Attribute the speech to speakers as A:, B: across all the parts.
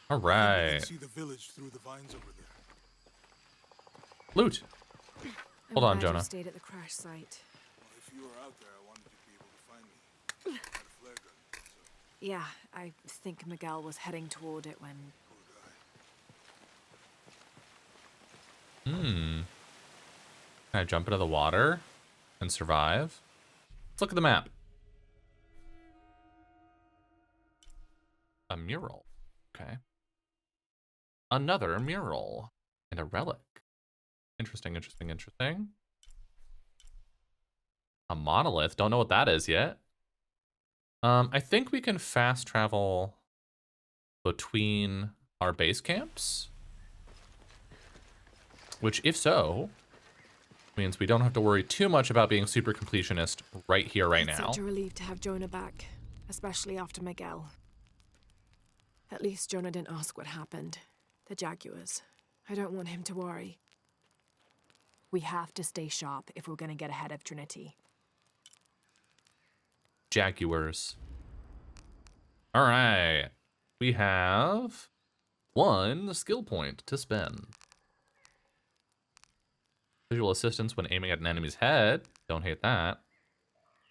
A: All
B: I
A: right.
B: can see the village through the vines over there.
A: Loot. Hold on, Jonah.
C: Stayed at the crash site.
B: Well, if you were out there, I wanted you to be able to find me. I had a flare gun, so
C: Yeah, I think Miguel was heading toward it when...
B: poor guy.
A: Can I jump into the water and survive? Let's look at the map. A mural. Okay. Another mural. And a relic. Interesting, interesting, interesting. A monolith. Don't know what that is yet. I think we can fast travel between our base camps. Which, if so, means we don't have to worry too much about being super completionist right here, right
C: It's
A: now.
C: such a relief to have Jonah back, especially after Miguel. At least Jonah didn't ask what happened. The Jaguars. I don't want him to worry. We have to stay sharp if we're gonna get ahead of Trinity.
A: Jaguars. All right. We have 1 skill point to spend. Visual assistance when aiming at an enemy's head. Don't hate that.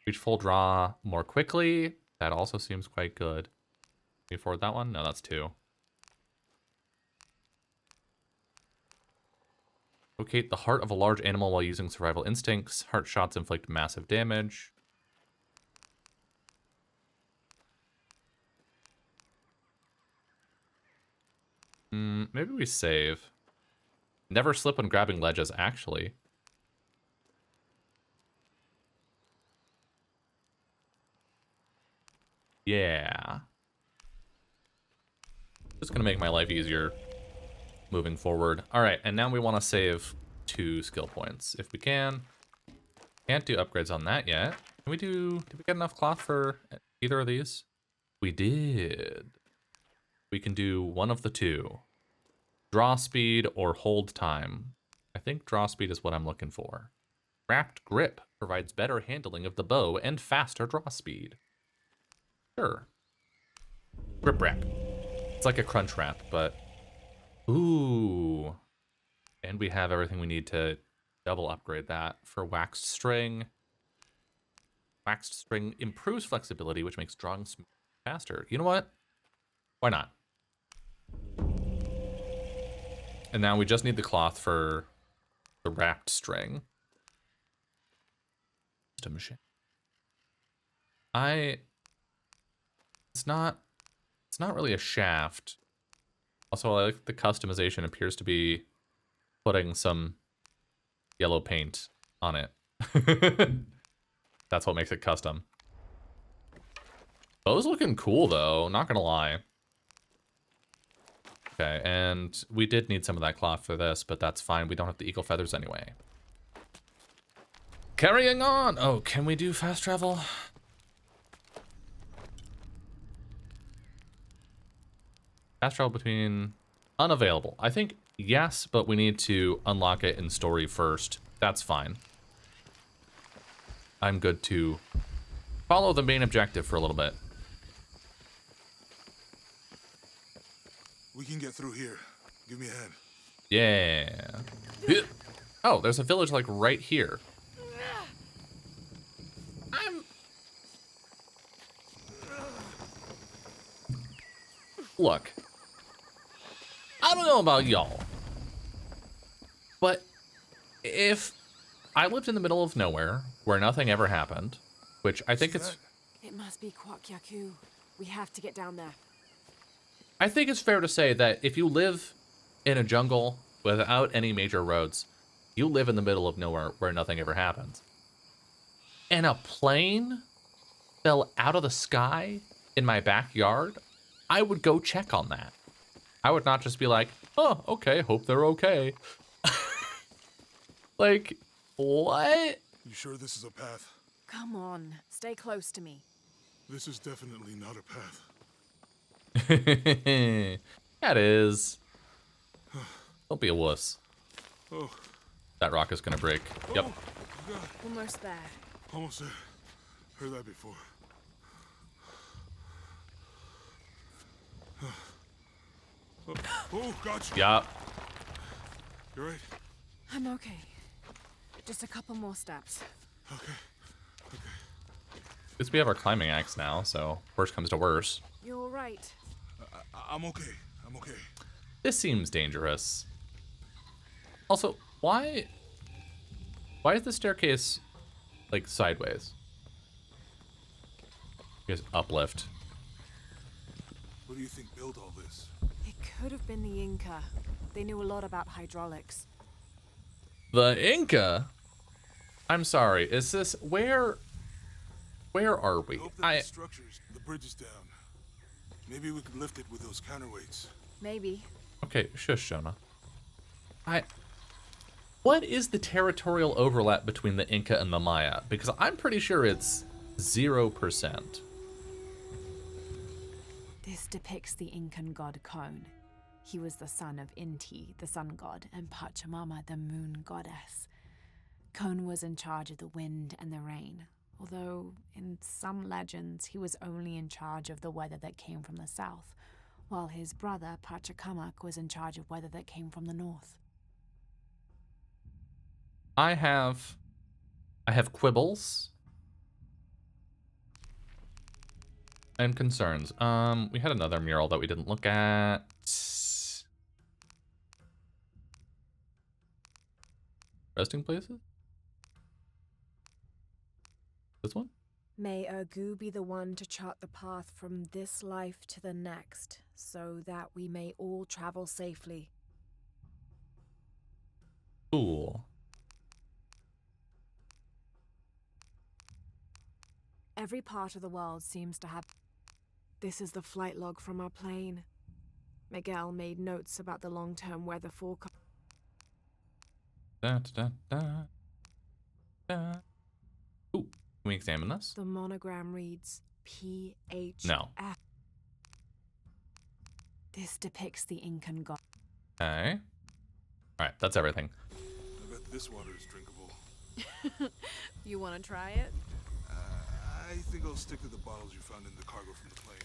A: Reach full draw more quickly. That also seems quite good. Can we afford that one? No, that's 2. Locate the heart of a large animal while using survival instincts. Heart shots inflict massive damage. Maybe we save. Never slip when grabbing ledges, actually. Yeah. Just gonna make my life easier moving forward. All right, and now we want to save 2 skill points if we can. Can't do upgrades on that yet. Can we do? Did we get enough cloth for either of these? We did. We can do one of the 2. Draw speed or hold time. I think draw speed is what I'm looking for. Wrapped grip provides better handling of the bow and faster draw speed. Sure. Grip wrap. It's like a crunch wrap, but... Ooh. And we have everything we need to double upgrade that for waxed string. Waxed string improves flexibility, which makes drawing faster. You know what? Why not? And now we just need the cloth for the wrapped string. Just a machine. It's not really a shaft. Also, I like the customization appears to be putting some yellow paint on it. That's what makes it custom. Bow's looking cool though, not gonna lie. Okay, and we did need some of that cloth for this, but that's fine. We don't have the eagle feathers anyway. Carrying on! Oh, can we do fast travel? Fast travel between... Unavailable. I think yes, but we need to unlock it in story first. That's fine. I'm good to follow the main objective for a little bit.
B: We can get through here. Give me a hand.
A: Yeah. Oh, there's a village like right here. Look. I don't know about y'all, but if I lived in the middle of nowhere where nothing ever happened, which I think it's...
C: It must be Kwak Yaku. We have to get down there.
A: I think it's fair to say that if you live in a jungle without any major roads, you live in the middle of nowhere where nothing ever happens. And a plane fell out of the sky in my backyard, I would go check on that. I would not just be like, oh, okay, hope they're okay. Like, what?
B: You sure this is a path?
C: Come on, stay close to me.
B: This is definitely not a path.
A: That is. Don't be a wuss.
B: Oh.
A: That rock is gonna break. Yep.
B: Oh, God.
C: Almost there.
B: Almost there. Heard that before. Oh, gotcha.
A: Yeah.
B: You're right.
C: I'm okay. Just a couple more steps.
B: Okay.
A: At least we have our climbing axe now, so worst comes to worst.
C: You're all right.
B: I'm okay. I'm okay.
A: This seems dangerous. Also, why is the staircase like sideways? Just uplift.
B: What do you think built all this?
C: It could have been the Inca. They knew a lot about hydraulics.
A: The Inca? I'm sorry. Is this where are we?
B: I hope that the structures, the bridge is down. Maybe we could lift it with those counterweights.
C: Maybe.
A: Okay, shush, Jonah. What is the territorial overlap between the Inca and the Maya? Because I'm pretty sure it's 0%.
C: This depicts the Incan god Kon. He was the son of Inti, the sun god, and Pachamama, the moon goddess. Kon was in charge of the wind and the rain, although in some legends he was only in charge of the weather that came from the south, while his brother Pachacamac was in charge of weather that came from the north.
A: I have quibbles and concerns. We had another mural that we didn't look at. Resting places? This one?
C: May Ergu be the one to chart the path from this life to the next, so that we may all travel safely.
A: Cool.
C: Every part of the world seems to have... This is the flight log from our plane. Miguel made notes about the long-term weather forecast.
A: Da, da, da, da. Ooh, can we examine this?
C: The monogram reads PHF.
A: No.
C: This depicts the Incan god.
A: Okay. Alright, that's everything.
B: I bet this water is drinkable.
C: You want to try it?
B: I think I'll stick to the bottles you found in the cargo from the plane.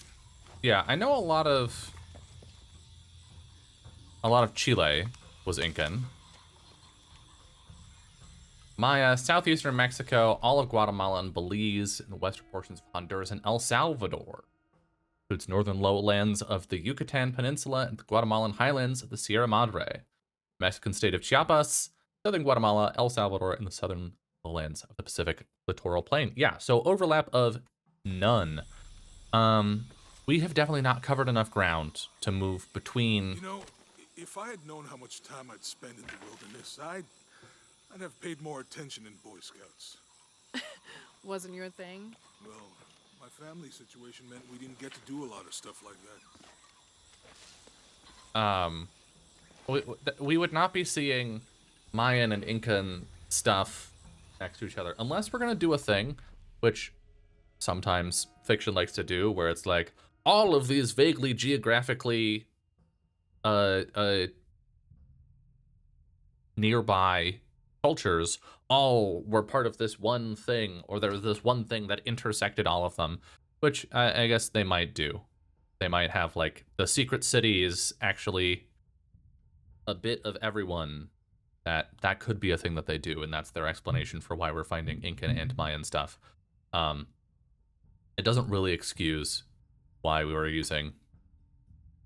A: Yeah, I know a lot of Chile was Incan. Maya, southeastern Mexico, all of Guatemala and Belize, and the western portions of Honduras and El Salvador. Includes northern lowlands of the Yucatan Peninsula and the Guatemalan highlands of the Sierra Madre. Mexican state of Chiapas, southern Guatemala, El Salvador, and the southern lowlands of the Pacific littoral plain. Yeah, so overlap of none. We have definitely not covered enough ground to move between...
B: You know, if I had known how much time I'd spend in the wilderness, I'd have paid more attention in Boy Scouts.
C: Wasn't your thing?
B: Well, my family situation meant we didn't get to do a lot of stuff like that.
A: We would not be seeing Mayan and Incan stuff next to each other unless we're gonna do a thing, which sometimes fiction likes to do, where it's like all of these vaguely geographically nearby cultures all were part of this one thing, or there was this one thing that intersected all of them, which I guess they might do. They might have like the secret city is actually a bit of everyone. That could be a thing that they do, and that's their explanation for why we're finding Incan and Mayan stuff. It doesn't really excuse why we were using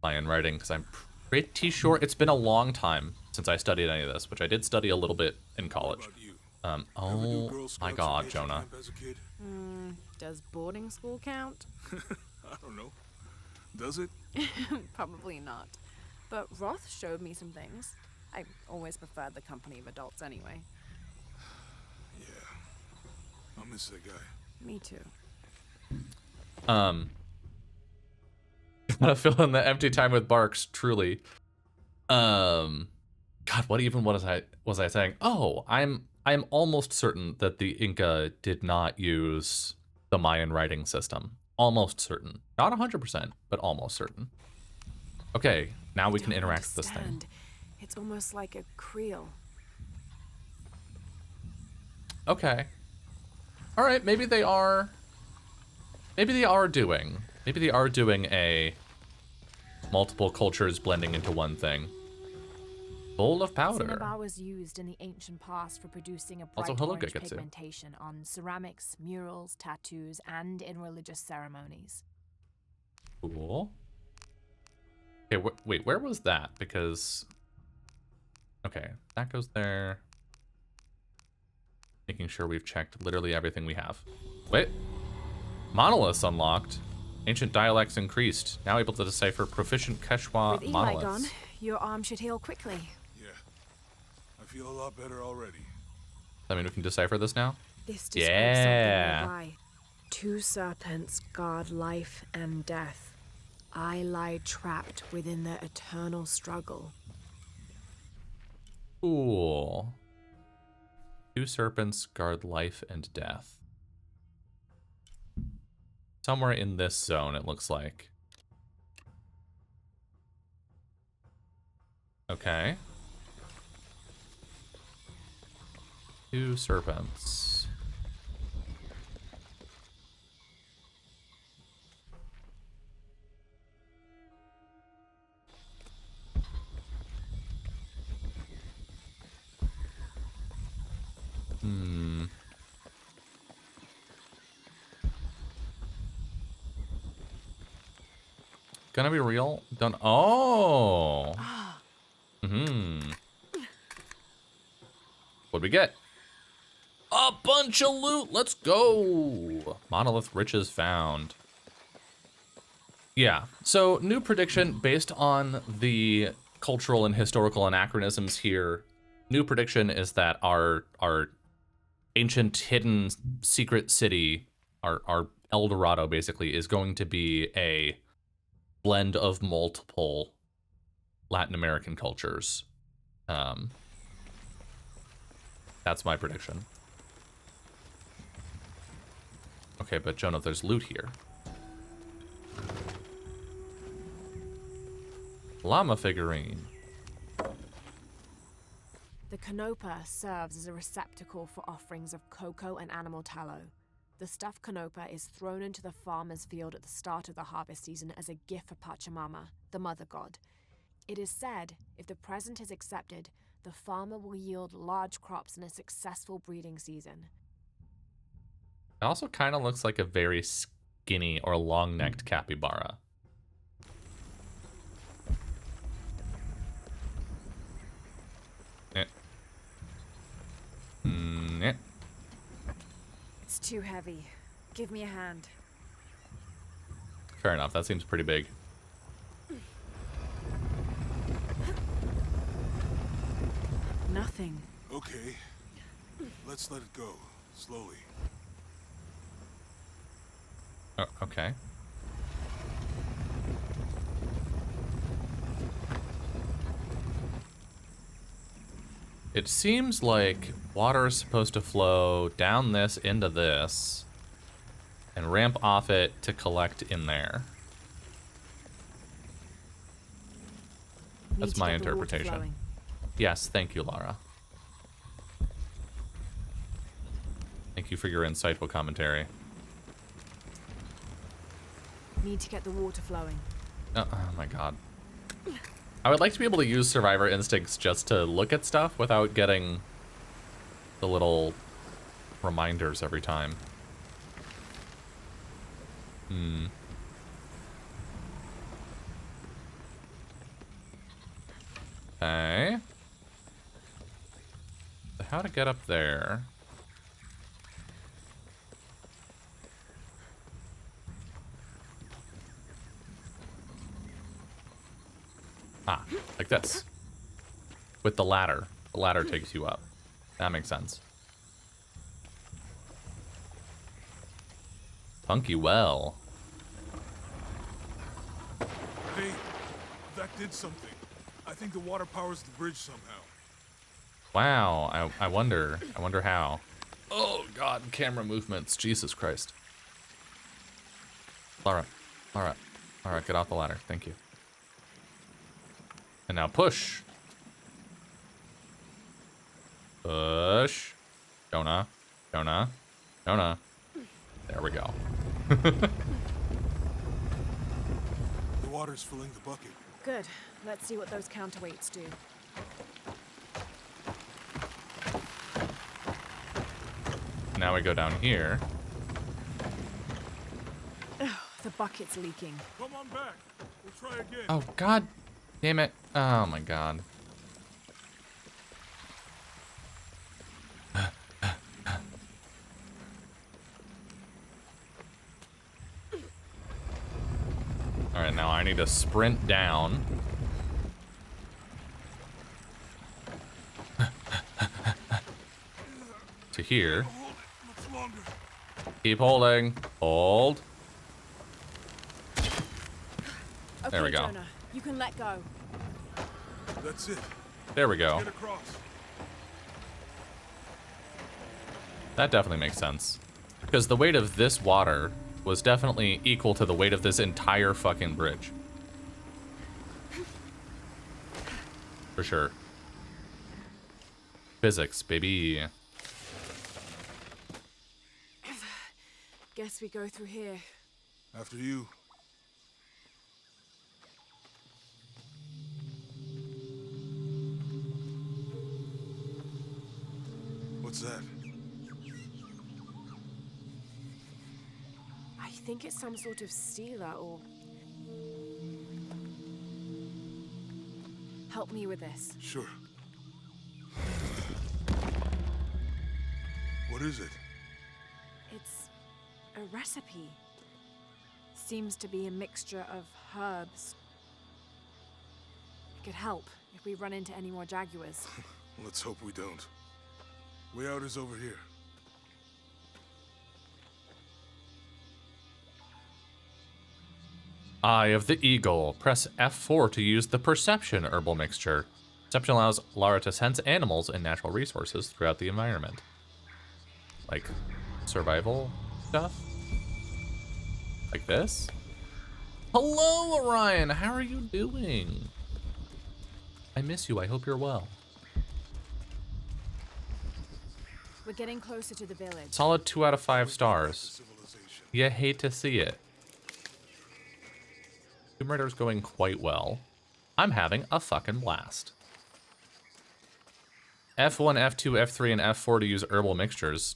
A: Mayan writing, because I'm pretty sure it's been a long time since I studied any of this, which I did study a little bit in college.
B: What about you?
A: Oh
B: Girl
A: my
B: Scouts
A: god,
B: at
A: Jonah.
B: camp as a kid?
C: Does boarding school count?
B: I don't know. Does it?
C: Probably not. But Roth showed me some things. I always preferred the company of adults anyway.
B: Yeah. I'll miss that guy.
C: Me too.
A: Gotta fill in the empty time with barks, truly. God, what even was I saying? Oh, I'm almost certain that the Inca did not use the Mayan writing system. Almost certain. Not 100%, but almost certain. Okay, now we can
C: Don't
A: interact with this thing.
C: understand. It's almost like a creel.
A: Okay. All right, maybe they are doing a multiple cultures blending into one thing. Bowl of powder.
C: Cinnabar was used in the ancient past for producing a bright
A: Also, hello,
C: orange
A: Geketsu.
C: pigmentation on ceramics, murals, tattoos, and in religious ceremonies.
A: Cool. Okay, wait, where was that? Because... Okay, that goes there. Making sure we've checked literally everything we have. Wait. Monoliths unlocked. Ancient dialects increased. Now able to decipher proficient Quechua
C: With Eli
A: monoliths.
C: gone, your arm should heal quickly.
B: Yeah. I feel a lot better already.
A: I mean, we can decipher this now?
C: This describes
A: Yeah.
C: something nearby. 2 serpents guard life and death. I lie trapped within their eternal struggle.
A: Cool. 2 serpents guard life and death. Somewhere in this zone, it looks like. Okay. 2 serpents. Gonna be real? Don't. Oh. What'd we get? A bunch of loot. Let's go. Monolith riches found. Yeah. So new prediction based on the cultural and historical anachronisms here. New prediction is that our ancient hidden secret city, our El Dorado basically, is going to be a blend of multiple Latin American cultures. That's my prediction. Okay, but Jonah, there's loot here. Llama figurine.
C: The canopa serves as a receptacle for offerings of cocoa and animal tallow. The stuffed canopa is thrown into the farmer's field at the start of the harvest season as a gift for Pachamama, the mother god. It is said, if the present is accepted, the farmer will yield large crops in a successful breeding season.
A: It also kind of looks like a very skinny or long-necked capybara.
C: It's too heavy. Give me a hand.
A: Fair enough, that seems pretty big.
C: Nothing.
B: Okay. Let's let it go. Slowly.
A: Oh, okay. It seems like water is supposed to flow down this into this and ramp off it to collect in there. That's my interpretation. Yes, thank you, Lara. Thank you for your insightful commentary.
C: Need to get the water flowing.
A: Oh my god. I would like to be able to use survivor instincts just to look at stuff without getting the little reminders every time. Okay. So how to get up there? Ah, like this. With the ladder. The ladder takes you up. That makes sense. Funky well.
B: Hey, that did something. I think the water powers the bridge somehow.
A: Wow, I wonder how. Oh god, camera movements, Jesus Christ. Lara, get off the ladder, thank you. And now push. Push. Jonah. There we go.
B: The water's filling the bucket.
C: Good. Let's see what those counterweights do.
A: Now we go down here.
C: The bucket's leaking.
B: Come on back. We'll try again.
A: Oh, god damn it. Oh my god. Alright, now I need to sprint down. To here.
B: Hold it much longer.
A: Keep holding. Hold.
C: Okay,
A: There we go.
C: Jonah, you can let go.
B: That's it.
A: There we go.
B: Get across.
A: That definitely makes sense. Because the weight of this water was definitely equal to the weight of this entire fucking bridge. For sure. Physics, baby.
C: Guess we go through here.
B: After you. What's that?
C: I think it's some sort of sealer or... Help me with this.
B: Sure. What is it?
C: It's a recipe. Seems to be a mixture of herbs. It could help if we run into any more jaguars.
B: Let's hope we don't. Way out is over here.
A: Eye of the Eagle. Press F4 to use the Perception herbal mixture. Perception allows Lara to sense animals and natural resources throughout the environment. Like survival stuff? Like this? Hello, Orion! How are you doing? I miss you. I hope you're well.
C: We're getting closer to the village.
A: Solid 2 out of 5 stars.
B: Civilization.
A: You hate to see it. Tomb Raider's going quite well. I'm having a fucking blast. F1, F2, F3, and F4 to use herbal mixtures.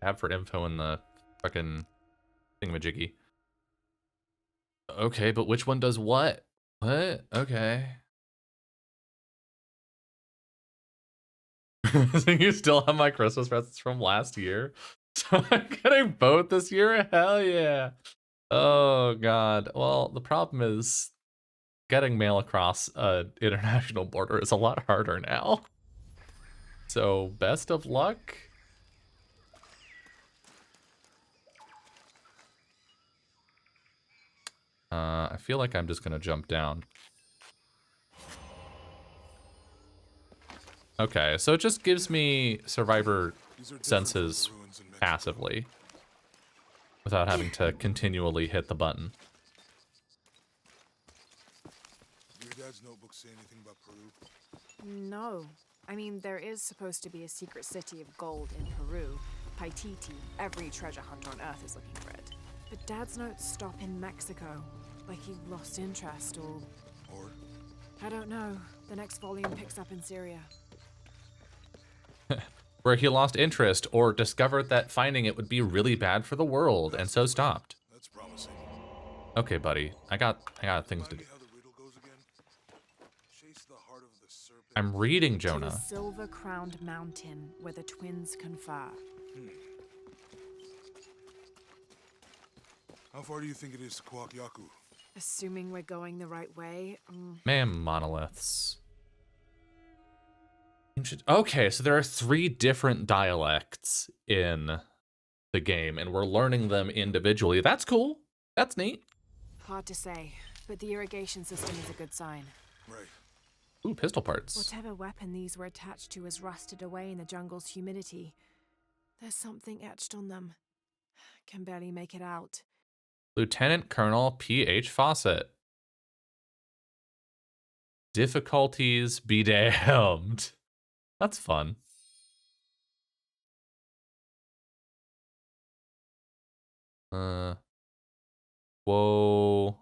A: Tab for info in the fucking thingamajiggy. Okay, but which one does what? What? Okay. So you still have my Christmas presents from last year? So I'm getting both this year? Hell yeah. Oh god. Well, the problem is getting mail across an international border is a lot harder now. So best of luck. I feel like I'm just gonna jump down. Okay, so it just gives me survivor
B: These are different
A: senses
B: from the ruins in Mexico.
A: passively without having to continually hit the button.
B: Your dad's notebook say anything about Peru?
C: No. I mean, there is supposed to be a secret city of gold in Peru. Paititi. Every treasure hunter on Earth is looking for it. But Dad's notes stop in Mexico. Like he lost interest or...
B: Or?
C: I don't know. The next volume picks up in Syria.
A: Where he lost interest or discovered that finding it would be really bad for the world and so stopped.
B: That's promising.
A: Okay, buddy. I got things to
B: Remind
A: do.
B: me how the riddle goes again? Chase the heart of the serpent.
A: I'm reading,
C: To a
A: Jonah.
C: silver-crowned mountain where the twins confer.
B: How far do you think it is to Kwakyaku?
C: Assuming we're going the right way,
A: Man, monoliths. Okay, so there are 3 different dialects in the game, and we're learning them individually. That's cool. That's neat.
C: hard to say. But the irrigation system is a good sign.
B: Right.
A: Ooh, pistol parts.
C: Whatever weapon these were attached to has rusted away in the jungle's humidity. There's something etched on them. Can barely make it out.
A: Lieutenant Colonel P.H. Fawcett. Difficulties be damned. That's fun. Whoa.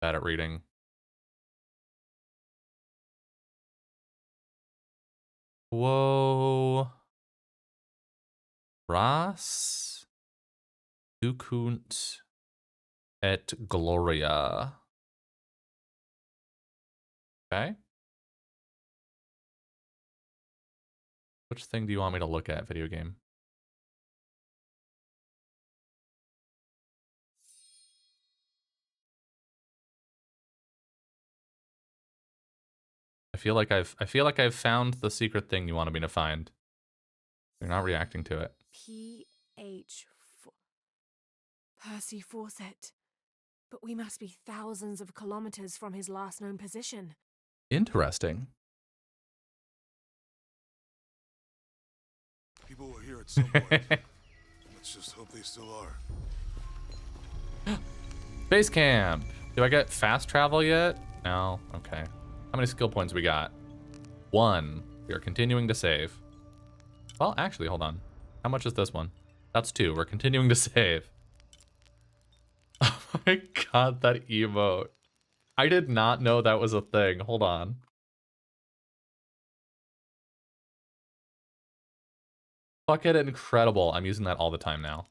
A: Bad at reading. Whoa. Ras ducunt et gloria. Okay. Which thing do you want me to look at, video game? I feel like I've found the secret thing you wanted me to find. You're not reacting to it.
C: P.H. Percy Fawcett. But we must be thousands of kilometers from his last known position.
A: Interesting.
B: People were here at some point. Let's just hope they still are.
A: Base camp. Do I get fast travel yet? No. Okay. How many skill points we got? 1. We are continuing to save. Well, actually, hold on. How much is this one? That's 2. We're continuing to save. Oh my god, that emote. I did not know that was a thing. Hold on. Fucking incredible. I'm using that all the time now.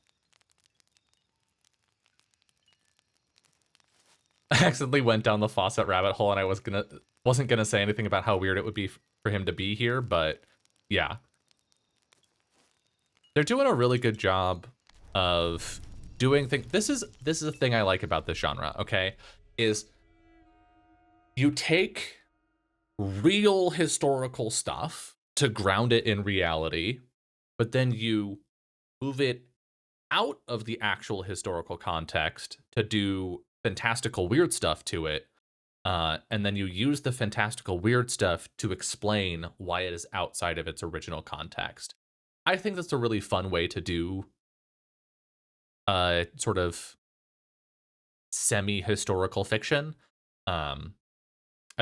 A: I accidentally went down the Fawcett rabbit hole and I wasn't gonna say anything about how weird it would be for him to be here, but yeah. They're doing a really good job of doing things. This is a thing I like about this genre, okay? Is you take real historical stuff to ground it in reality, but then you move it out of the actual historical context to do fantastical weird stuff to it, and then you use the fantastical weird stuff to explain why it is outside of its original context. I think that's a really fun way to do sort of semi-historical fiction. I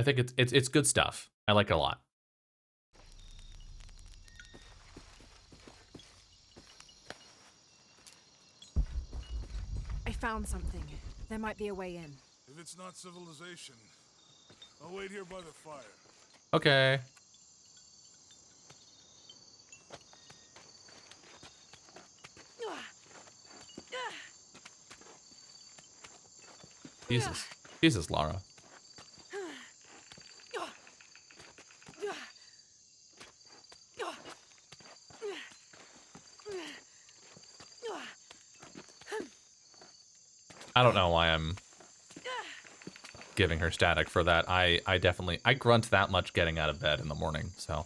A: think it's good stuff. I like it a lot.
C: I found something. There might be a way in.
B: If it's not civilization, I'll wait here by the fire.
A: Okay. Jesus, Lara. I don't know why I'm giving her static for that. I grunt that much getting out of bed in the morning, so.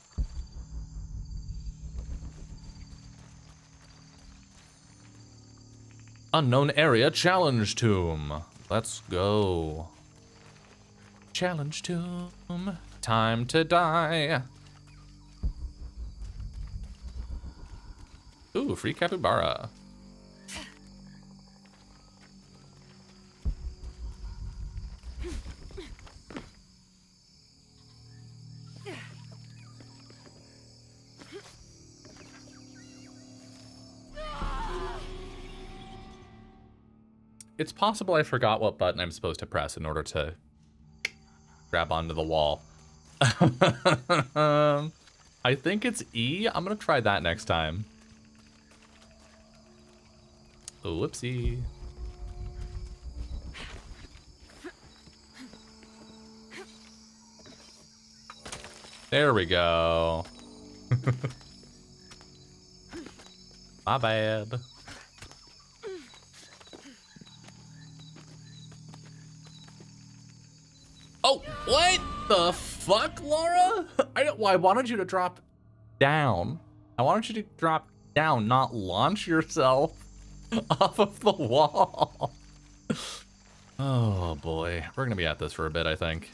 A: Unknown area challenge tomb. Let's go. Challenge tomb. Time to die. Ooh, free capybara. It's possible I forgot what button I'm supposed to press in order to grab onto the wall. I think it's E. I'm gonna try that next time. Whoopsie. There we go. My bad. Oh, what the fuck, Laura? I wanted you to drop down. I wanted you to drop down, not launch yourself off of the wall. Oh boy, we're gonna be at this for a bit, I think.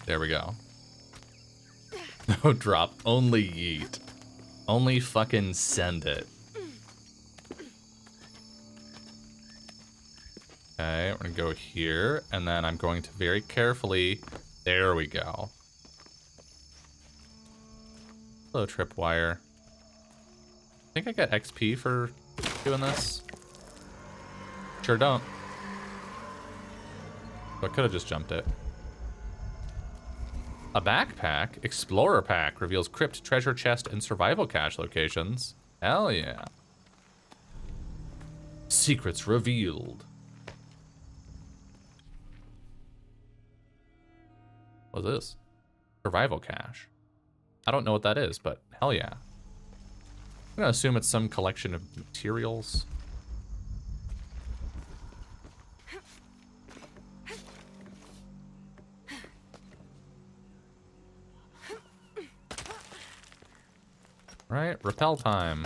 A: There we go. No drop, only yeet. Only fucking send it. Okay, we're gonna go here, and then I'm going to very carefully... There we go. Hello, tripwire. I think I get XP for doing this. Sure don't. So I could have just jumped it. A backpack? Explorer pack reveals crypt, treasure chest, and survival cache locations. Hell yeah. Secrets revealed. What's this? Survival cache. I don't know what that is, but hell yeah. I'm gonna assume it's some collection of materials. Right, rappel time.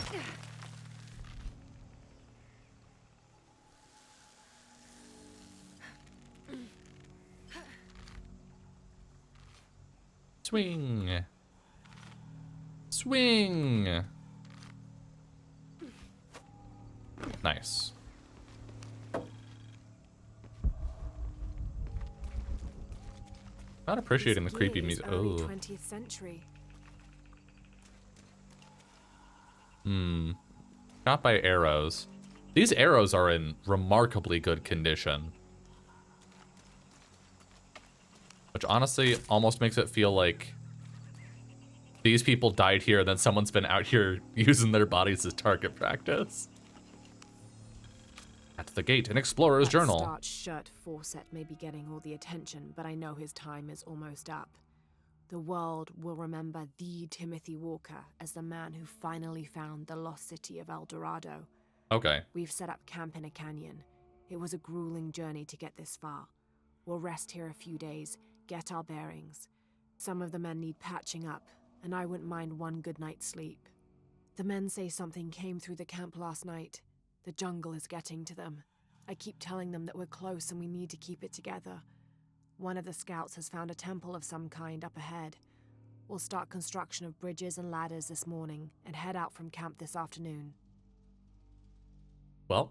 A: Swing. Swing. Nice. Not appreciating the creepy music. Oh.
C: 20th century.
A: Shot by arrows. These arrows are in remarkably good condition. Which honestly almost makes it feel like these people died here and then someone's been out here using their bodies as target practice. At the gate, an explorer's journal.
C: Starched shirt Fawcett may be getting all the attention, but I know his time is almost up. The world will remember the Timothy Walker as the man who finally found the lost city of El Dorado.
A: Okay.
C: We've set up camp in a canyon. It was a grueling journey to get this far. We'll rest here a few days, get our bearings. Some of the men need patching up, and I wouldn't mind one good night's sleep. The men say something came through the camp last night. The jungle is getting to them. I keep telling them that we're close and we need to keep it together. One of the scouts has found a temple of some kind up ahead. We'll start construction of bridges and ladders this morning and head out from camp this afternoon.
A: Well,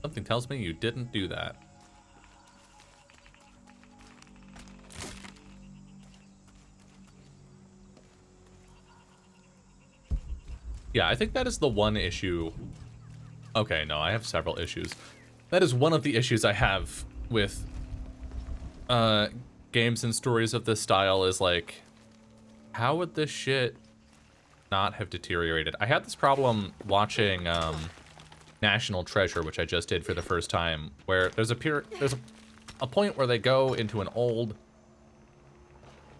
A: something tells me you didn't do that. Yeah, I think that is the one issue. Okay, no, I have several issues. That is one of the issues I have with games and stories of this style is like, how would this shit not have deteriorated? I had this problem watching National Treasure, which I just did for the first time, where there's a point where they go into an old...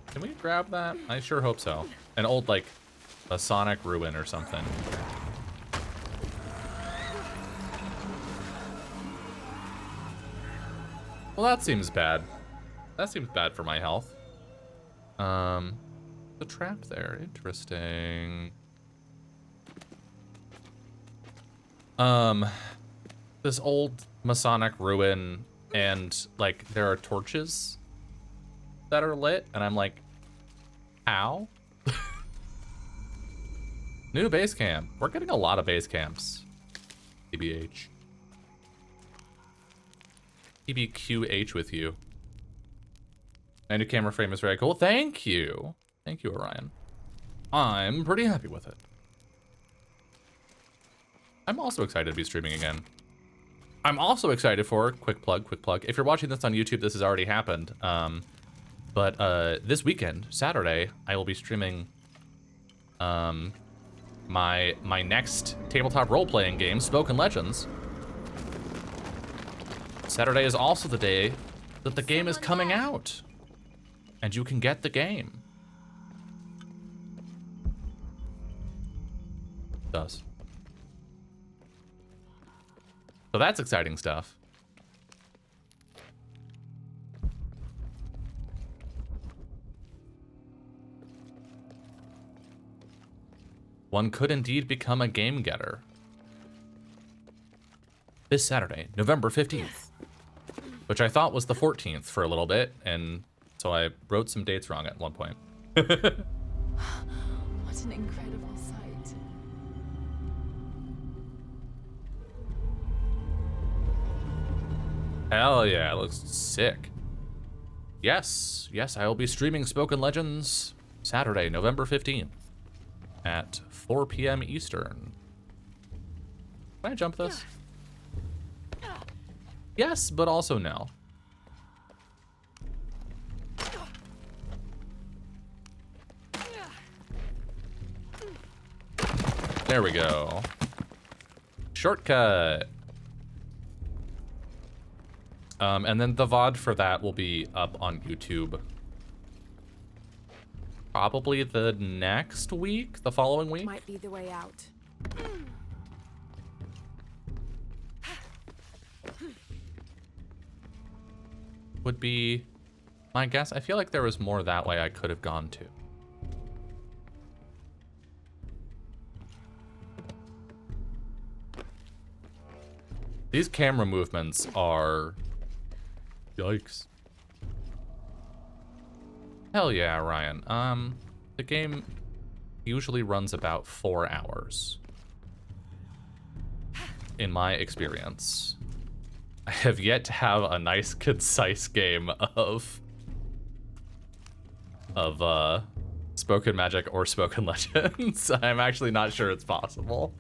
A: Can we grab that? I sure hope so. An old, like, Masonic ruin or something. Well, that seems bad. That seems bad for my health. The trap there, interesting. This old Masonic ruin, and like there are torches that are lit, and I'm like, how? New base camp. We're getting a lot of base camps. TBH. TBQH with you. My new camera frame is very cool. Thank you. Thank you, Orion. I'm pretty happy with it. I'm also excited to be streaming again. I'm also excited for, quick plug. If you're watching this on YouTube, this has already happened. But this weekend, Saturday, I will be streaming my next tabletop role-playing game, Spoken Legends. Saturday is also the day that the game is coming out. And you can get the game. It does. So that's exciting stuff. One could indeed become a game getter. This Saturday, November 15th. Which I thought was the 14th for a little bit, and so I wrote some dates wrong at one point.
D: What an incredible sight.
A: Hell yeah, it looks sick. Yes, I will be streaming Spoken Legends Saturday, November 15th. at 4 p.m. Eastern. Can I jump this? Yes, but also no. There we go. Shortcut. And then the VOD for that will be up on YouTube. Probably the next week, the following week.
C: Might be the way out.
A: Would be my guess. I feel like there was more that way I could have gone to. These camera movements are... Yikes. Hell yeah, Ryan. The game usually runs about 4 hours. In my experience. I have yet to have a nice, concise game of Spoken Magic or Spoken Legends. I'm actually not sure it's possible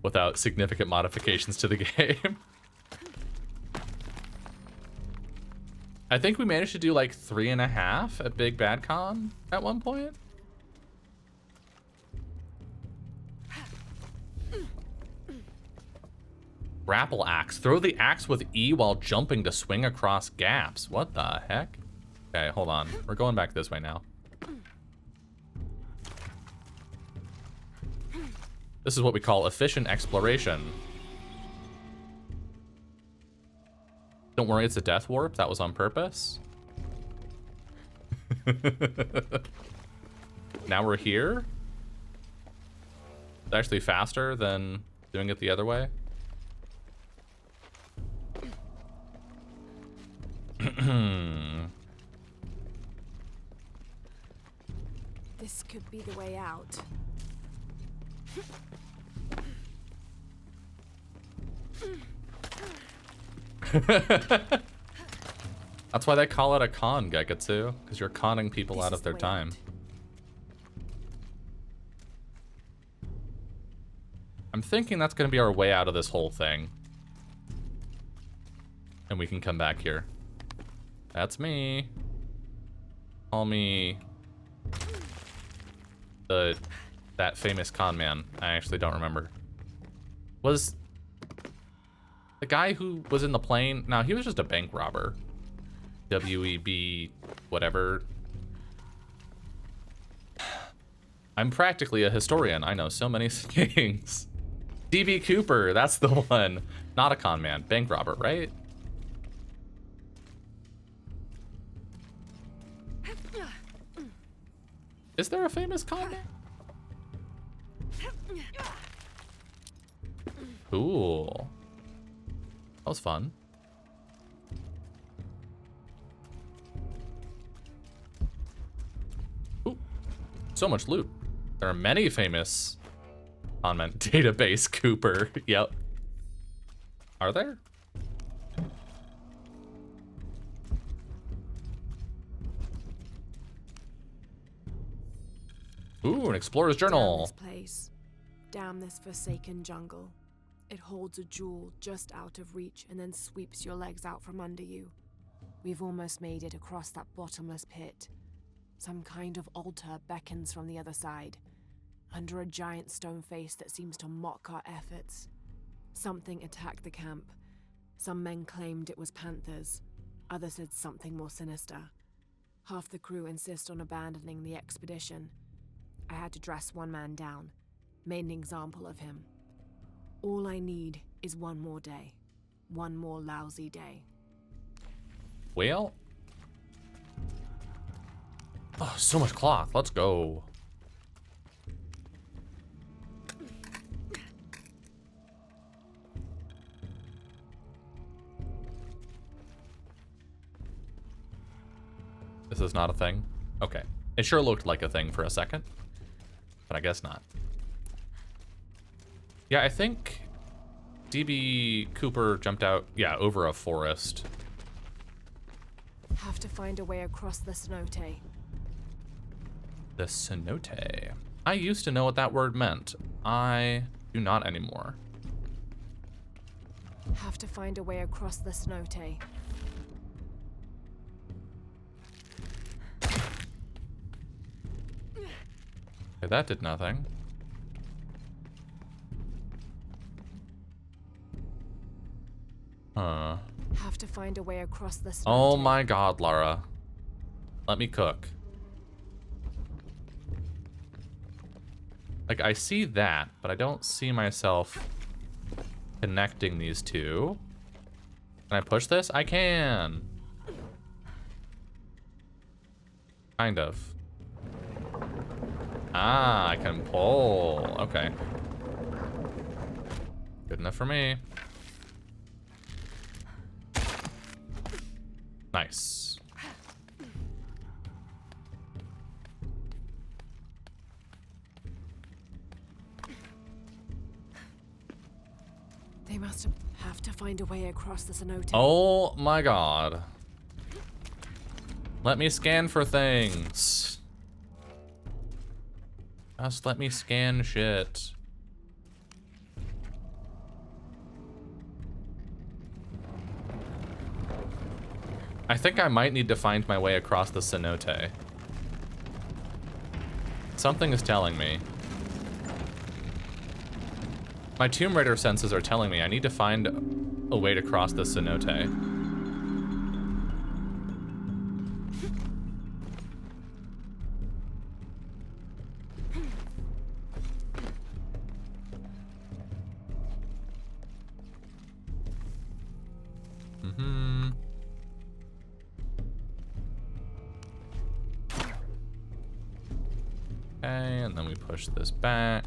A: without significant modifications to the game. I think we managed to do like 3.5 at Big Bad Con at one point. Grapple axe. Throw the axe with E while jumping to swing across gaps. What the heck? Okay, hold on. We're going back this way now. This is what we call efficient exploration. Don't worry, it's a death warp. That was on purpose. Now we're here. It's actually faster than doing it the other way.
C: This could be the way out.
A: That's why they call it a con, Gekatsu, because you're conning people out of their time. I'm thinking that's going to be our way out of this whole thing. And we can come back here. That's me. Call me that famous con man. I actually don't remember. Was the guy who was in the plane? No, he was just a bank robber. WEB, whatever. I'm practically a historian. I know so many things. DB Cooper, that's the one. Not a con man, bank robber, right? Is there a famous con man? Cool. That was fun. Ooh, so much loot. There are many famous comment database Cooper. Yep. Are there? Ooh, an explorer's journal.
C: Damn this place. Damn this forsaken jungle. It holds a jewel just out of reach and then sweeps your legs out from under you. We've almost made it across that bottomless pit. Some kind of altar beckons from the other side, under a giant stone face that seems to mock our efforts. Something attacked the camp. Some men claimed it was panthers. Others said something more sinister. Half the crew insist on abandoning the expedition. I had to dress one man down, made an example of him. All I need is one more day. One more lousy day.
A: Well. Oh, so much cloth. Let's go. This is not a thing? Okay. It sure looked like a thing for a second, but I guess not. Yeah, I think DB Cooper jumped out, yeah, over a forest.
C: Have to find a way across the cenote.
A: The cenote. I used to know what that word meant. I do not anymore.
C: Have to find a way across the cenote.
A: Okay, that did nothing. Huh.
C: Have to find a way across the cenote.
A: Oh my god, Lara. Let me cook. Like, I see that, but I don't see myself connecting these two. Can I push this? I can. Kind of. Ah, I can pull. Okay. Good enough for me. Nice.
C: They must have to find a way across the cenote.
A: Oh my god. Let me scan for things. Just let me scan shit. I think I might need to find my way across the cenote. Something is telling me. My Tomb Raider senses are telling me I need to find a way to cross the cenote. Okay, and then we push this back.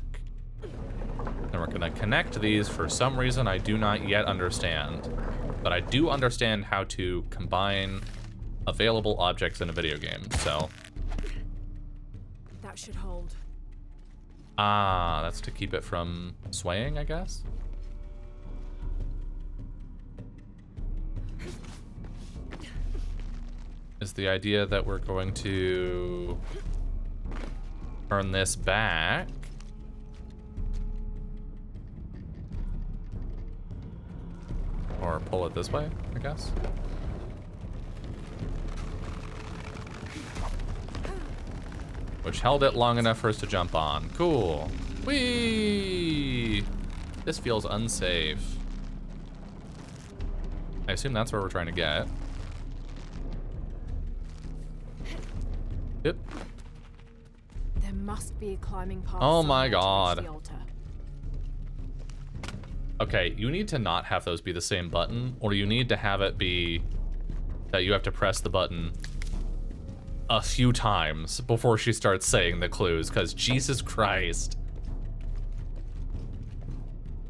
A: And we're gonna connect these for some reason I do not yet understand. But I do understand how to combine available objects in a video game, so.
C: That should hold.
A: Ah, that's to keep it from swaying, I guess? Is the idea that we're going to turn this back? Or pull it this way, I guess? Which held it long enough for us to jump on. Cool. Whee! This feels unsafe. I assume that's where we're trying to get. Yep.
C: There must be a climbing path.
A: Oh my
C: somewhere to reach
A: god.
C: the altar.
A: Okay, you need to not have those be the same button, or you need to have it be that you have to press the button a few times before she starts saying the clues, because Jesus Christ.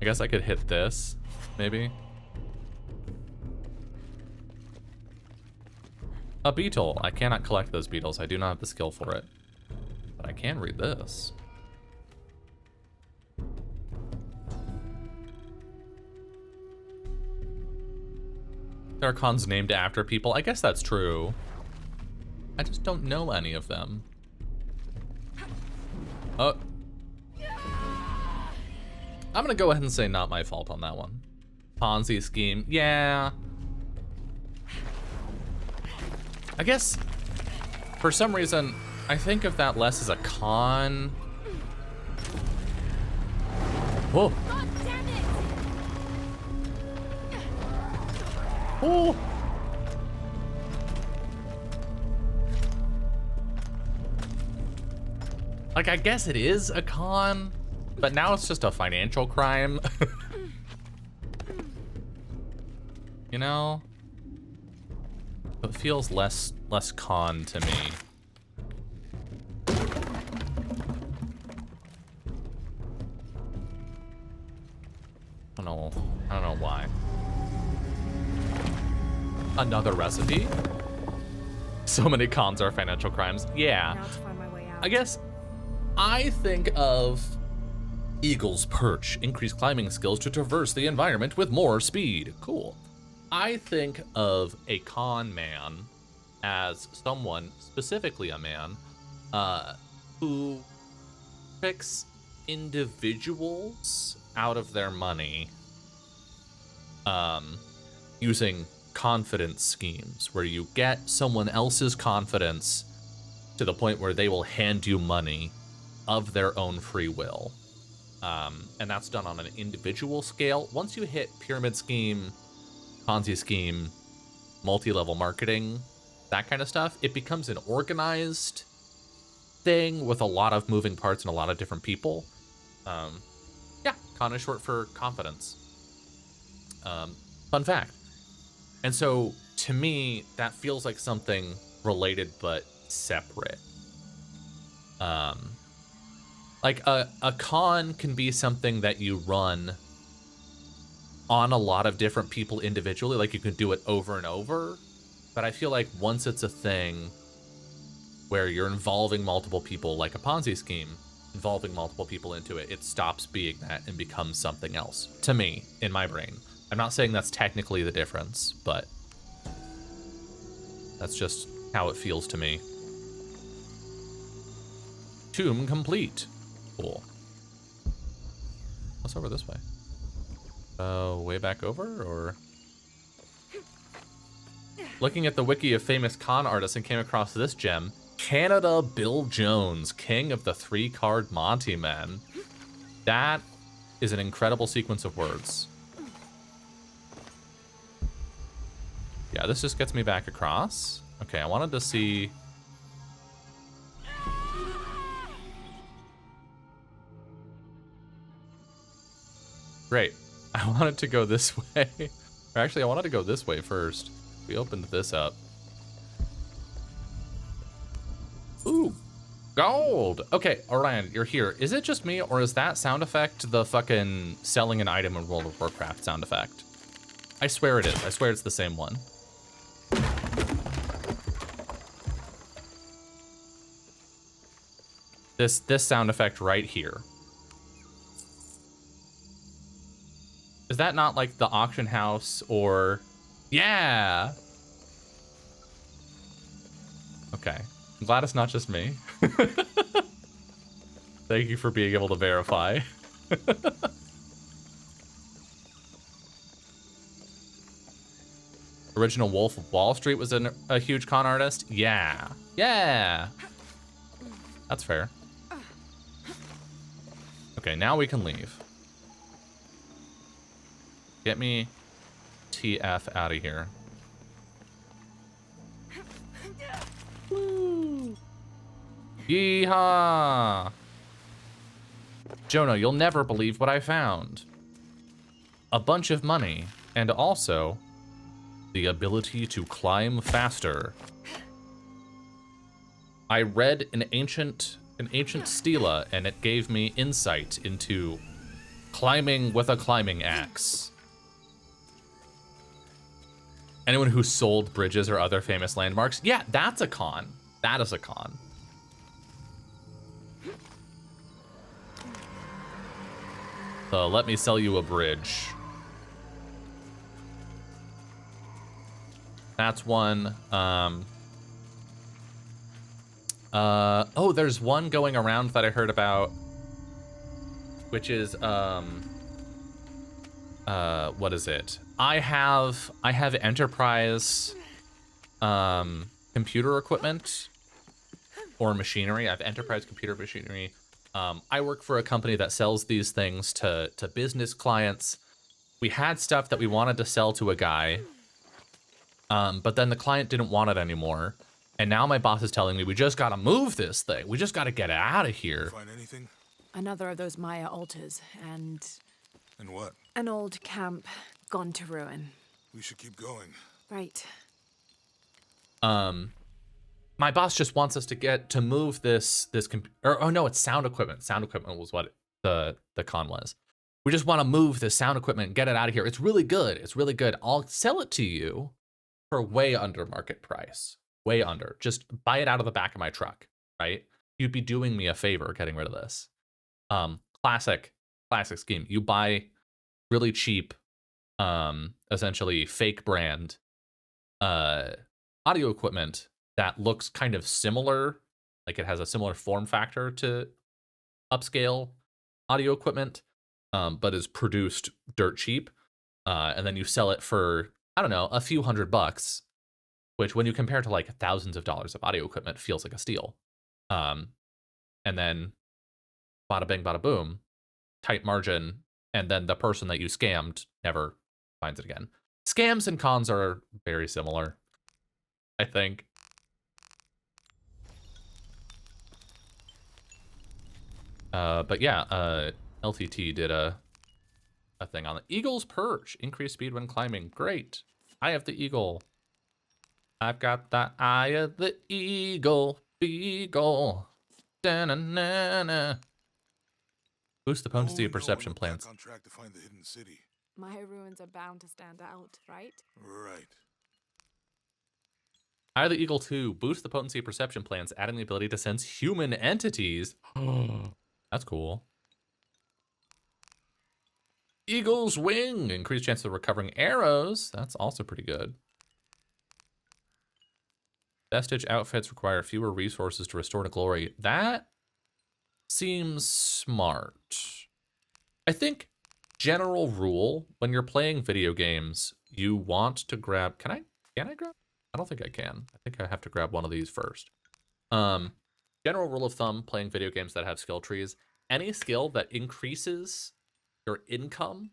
A: I guess I could hit this, maybe. A beetle. I cannot collect those beetles. I do not have the skill for it. But I can read this. There are cons named after people. I guess that's true. I just don't know any of them. Oh. I'm gonna go ahead and say not my fault on that one. Ponzi scheme. Yeah. I guess, for some reason, I think of that less as a con. Whoa.
C: God damn it!
A: Oh. Like, I guess it is a con, but now it's just a financial crime. You know? It feels less con to me. I don't know why. Another recipe? So many cons are financial crimes. Yeah.
C: Now to find my way out.
A: I guess I think of Eagle's Perch. Increase climbing skills to traverse the environment with more speed. Cool. I think of a con man as someone, specifically a man, who tricks individuals out of their money using confidence schemes, where you get someone else's confidence to the point where they will hand you money of their own free will. And that's done on an individual scale. Once you hit pyramid scheme, Ponzi scheme, multi-level marketing, that kind of stuff, it becomes an organized thing with a lot of moving parts and a lot of different people. Yeah, con is short for confidence. Fun fact. And so, to me, that feels like something related but separate. Like a con can be something that you run on a lot of different people individually, like you can do it over and over. But I feel like once it's a thing where you're involving multiple people, like a Ponzi scheme, involving multiple people into it, it stops being that and becomes something else, to me, in my brain. I'm not saying that's technically the difference, but that's just how it feels to me. Tomb complete. Cool. What's over this way? Way back over, or? Looking at the wiki of famous con artists and came across this gem. Canada Bill Jones, king of the 3-card Monty Men. That is an incredible sequence of words. Yeah, this just gets me back across. Okay, I wanted to see... Great. I wanted to go this way. Or actually, I wanted to go this way first. We opened this up. Ooh, gold. Okay, Orion, you're here. Is it just me, or is that sound effect the fucking selling an item in World of Warcraft sound effect? I swear it is. I swear it's the same one. This sound effect right here. Is that not like the auction house or... Yeah! Okay. I'm glad it's not just me. Thank you for being able to verify. Original Wolf of Wall Street was a huge con artist? Yeah. Yeah! That's fair. Okay, now we can leave. Get me TF out of here. Woo. Yeehaw! Jonah, you'll never believe what I found. A bunch of money, and also the ability to climb faster. I read an ancient stela, and it gave me insight into climbing with a climbing axe. Anyone who sold bridges or other famous landmarks, yeah, that's a con. That is a con. So let me sell you a bridge. That's one. Oh, there's one going around that I heard about, which is what is it? I have enterprise computer equipment or machinery. I have enterprise computer machinery. I work for a company that sells these things to business clients. We had stuff that we wanted to sell to a guy, but then the client didn't want it anymore. And now my boss is telling me we just gotta move this thing. We just gotta get it out of here.
B: Find anything?
C: Another of those Maya altars, and
B: And what?
C: an old camp gone to ruin.
B: We should keep going.
C: Right.
A: My boss just wants us to move this oh no, it's sound equipment. Sound equipment was what the con was. We just want to move this sound equipment and get it out of here. It's really good. It's really good. I'll sell it to you for way under market price. Way under. Just buy it out of the back of my truck, right? You'd be doing me a favor getting rid of this. Classic scheme. You buy really cheap, essentially fake brand audio equipment that looks kind of similar, like it has a similar form factor to upscale audio equipment, but is produced dirt cheap. And then you sell it for, I don't know, a few $100, which when you compare to like thousands of dollars of audio equipment feels like a steal. And then bada bing, bada boom, tight margin, and then the person that you scammed never finds it again. Scams and cons are very similar, I think. But yeah, LTT did a thing on the Eagle's Perch. Increased speed when climbing. Great. Eye of the Eagle. I've got the eye of the eagle. Beagle. Da-na-na-na. Boost the potency of perception plans.
B: On track to find the hidden city.
C: My ruins are bound to stand out, right?
B: Right.
A: Eye of the Eagle 2. Boost the potency of perception plans, adding the ability to sense human entities. That's cool. Eagle's Wing. Increased chance of recovering arrows. That's also pretty good. Vestige outfits require fewer resources to restore to glory. That seems smart. I think general rule, when you're playing video games, you want to grab... Can I grab? I don't think I can. I think I have to grab one of these first. General rule of thumb, playing video games that have skill trees, any skill that increases your income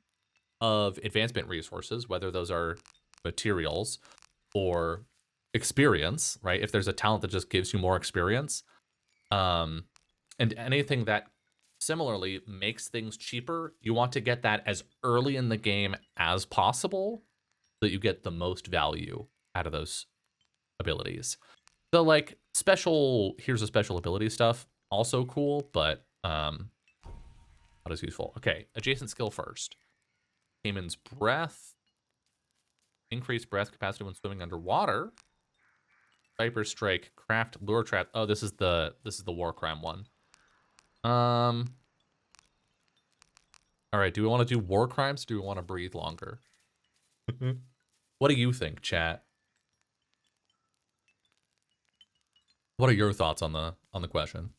A: of advancement resources, whether those are materials or experience, right? If there's a talent that just gives you more experience, and anything that similarly makes things cheaper, you want to get that as early in the game as possible so that you get the most value out of those abilities. So like here's a special ability stuff, also cool, but not as useful. Okay, adjacent skill first. Cayman's Breath. Increased breath capacity when swimming underwater. Viper Strike, Craft Lure Trap. Oh, this is the war crime one. All right, do we want to do war crimes or do we want to breathe longer? What do you think, chat? What are your thoughts on the question?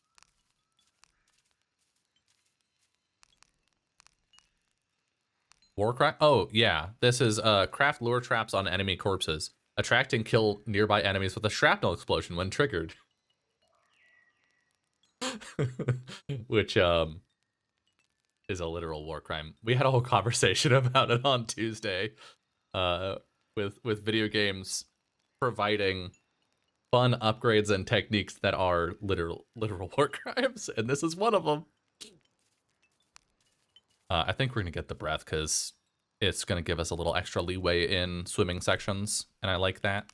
A: War crime? Oh, yeah. This is craft lure traps on enemy corpses. Attract and kill nearby enemies with a shrapnel explosion when triggered. Which is a literal war crime. We had a whole conversation about it on Tuesday, with video games providing fun upgrades and techniques that are literal war crimes, and this is one of them. I think we're gonna get the breath because it's gonna give us a little extra leeway in swimming sections, and I like that.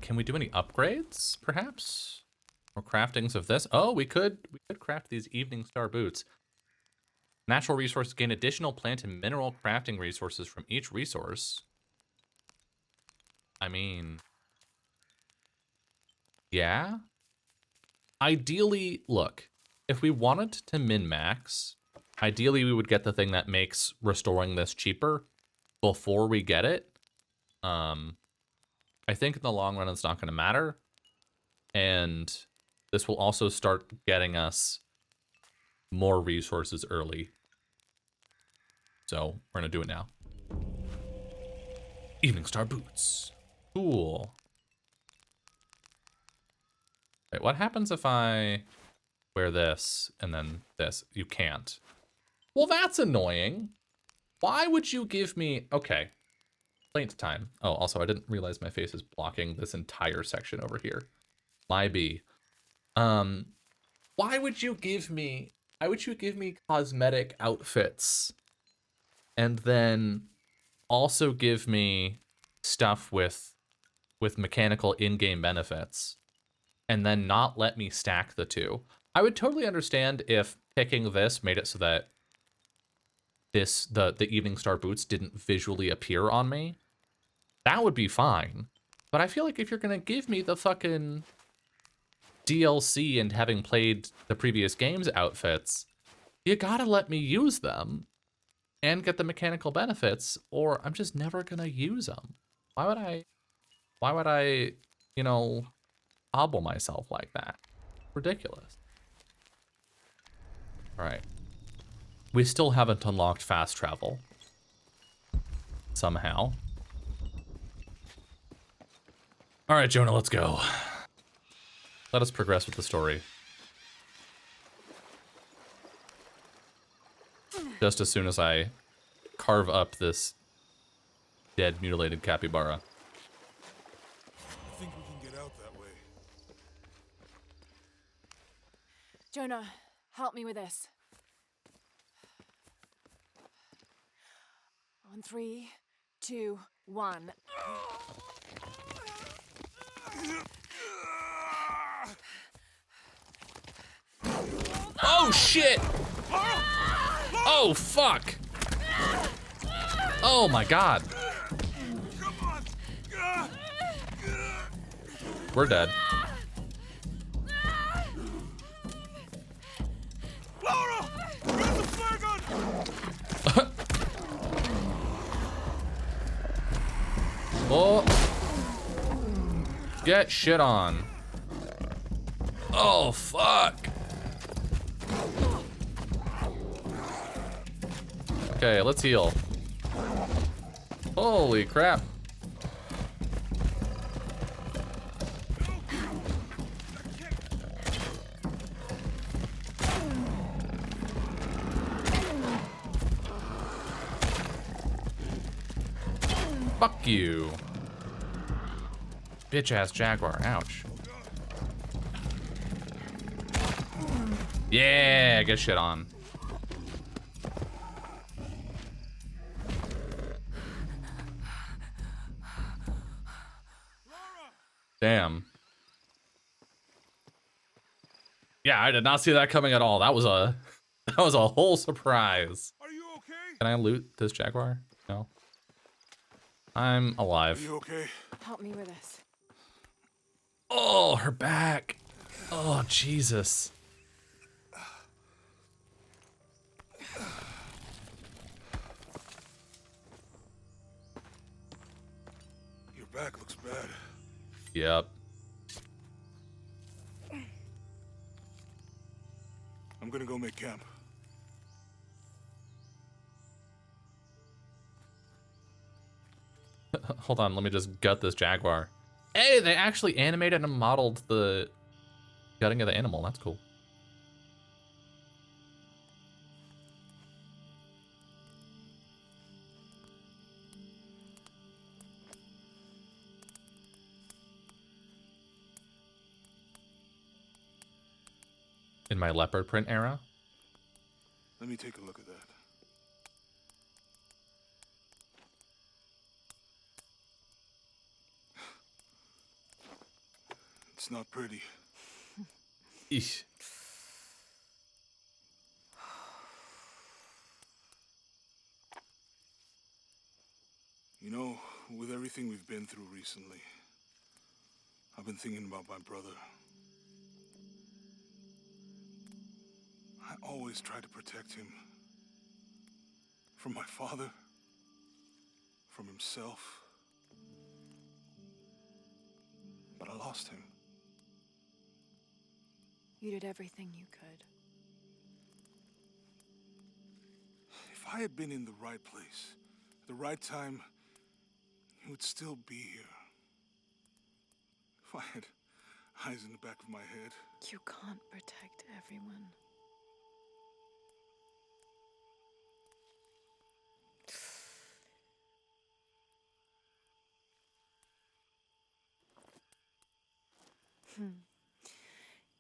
A: Can we do any upgrades, perhaps? Or craftings of this? Oh, we could craft these Evening Star boots. Natural resources gain additional plant and mineral crafting resources from each resource. I mean, yeah. Ideally, look, if we wanted to min-max, ideally we would get the thing that makes restoring this cheaper before we get it. I think in the long run it's not going to matter. And this will also start getting us more resources early. So we're going to do it now. Evening Star boots. Cool. Wait, what happens if I wear this and then this? You can't. Well, that's annoying. Why would you give me... Okay. Complaint time. Oh, also, I didn't realize my face is blocking this entire section over here. My B. Why would you give me... Why would you give me cosmetic outfits and then also give me stuff with mechanical in-game benefits and then not let me stack the two? I would totally understand if picking this made it so that the Evening Star boots didn't visually appear on me. That would be fine. But I feel like if you're gonna give me the fucking DLC and having played the previous game's outfits, you gotta let me use them and get the mechanical benefits, or I'm just never gonna use them. Why would I, you know, hobble myself like that. Ridiculous. All right. We still haven't unlocked fast travel. Somehow. All right, Jonah, let's go. Let us progress with the story. Just as soon as I carve up this dead, mutilated capybara.
B: I think we can get out that way.
C: Jonah, help me with this. On 3, 2, 1.
A: Oh, shit! Oh, fuck! Oh, my God.
B: Come on!
A: We're dead.
B: Laura! Get the flare gun!
A: Oh. Get shit on. Oh, fuck. Okay, let's heal. Holy crap. Fuck you. Bitch ass jaguar, ouch. Yeah, get shit on. Damn. Yeah, I did not see that coming at all. That was a whole surprise.
B: Are you okay?
A: Can I loot this jaguar? No. I'm
B: Are
A: alive.
B: you okay?
C: Help me with this.
A: Oh, her back. Oh, Jesus.
B: Your back looks bad.
A: Yep.
B: I'm gonna go make camp.
A: Hold on, let me just gut this jaguar. Hey, they actually animated and modeled the gutting of the animal. That's cool. In my leopard print era.
B: Let me take a look at that. It's not pretty.
A: Eesh.
B: You know, with everything we've been through recently, I've been thinking about my brother. I always try to protect him. From my father. From himself. But I lost him.
C: You did everything you could.
B: If I had been in the right place, at the right time, he would still be here. If I had eyes in the back of my head.
C: You can't protect everyone.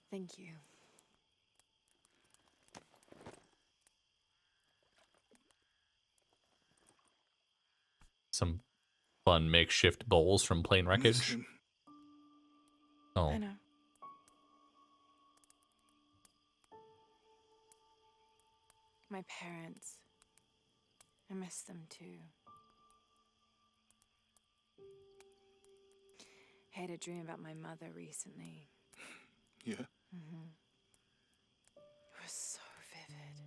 C: Thank you.
A: Some fun makeshift bowls from plane
B: Miss
A: wreckage.
B: him.
A: Oh.
C: I know. My parents. I miss them too. I had a dream about my mother recently.
B: Yeah?
C: It was so vivid.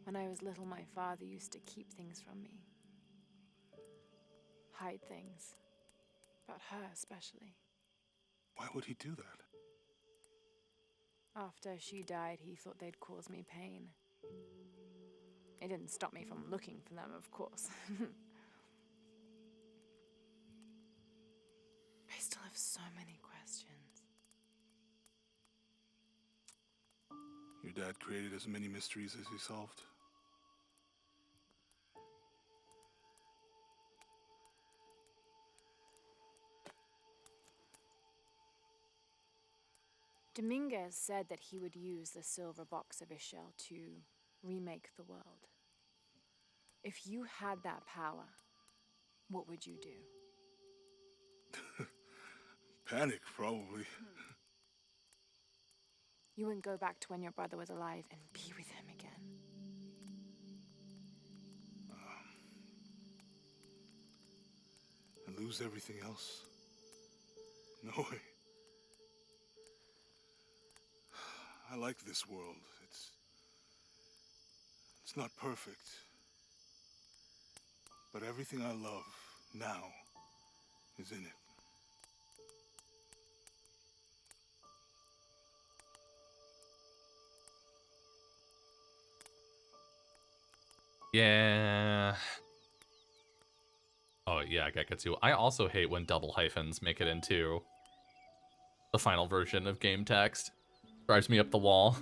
C: When I was little, my father used to keep things from me. hide things. About her, especially.
B: Why would he do that?
C: After she died, he thought they'd cause me pain. It didn't stop me from looking for them, of course. I still have so many questions.
B: Your dad created as many mysteries as he solved.
C: Dominguez said that he would use the silver box of Ishel to remake the world. If you had that power, what would you do?
B: Panic, probably.
C: You wouldn't go back to when your brother was alive and be with him again.
B: And lose everything else? No way. I like this world. It's not perfect. But everything I love now is in it.
A: Yeah. Oh, yeah, Gekatsu. I also hate when double hyphens make it into the final version of game text. Drives me up the wall.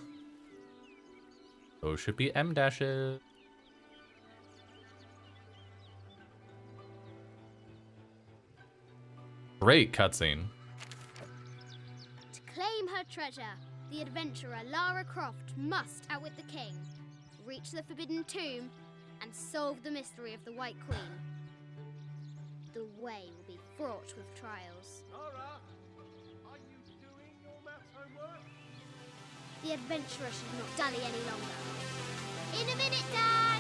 A: Those should be M dashes. Great cutscene.
D: To claim her treasure, the adventurer Lara Croft must outwit the king, reach the Forbidden Tomb, and solve the mystery of the White Queen. The way will be fraught with trials.
E: Lara, are you doing your maths homework?
D: The adventurer should not dally any longer. In a minute, Dad!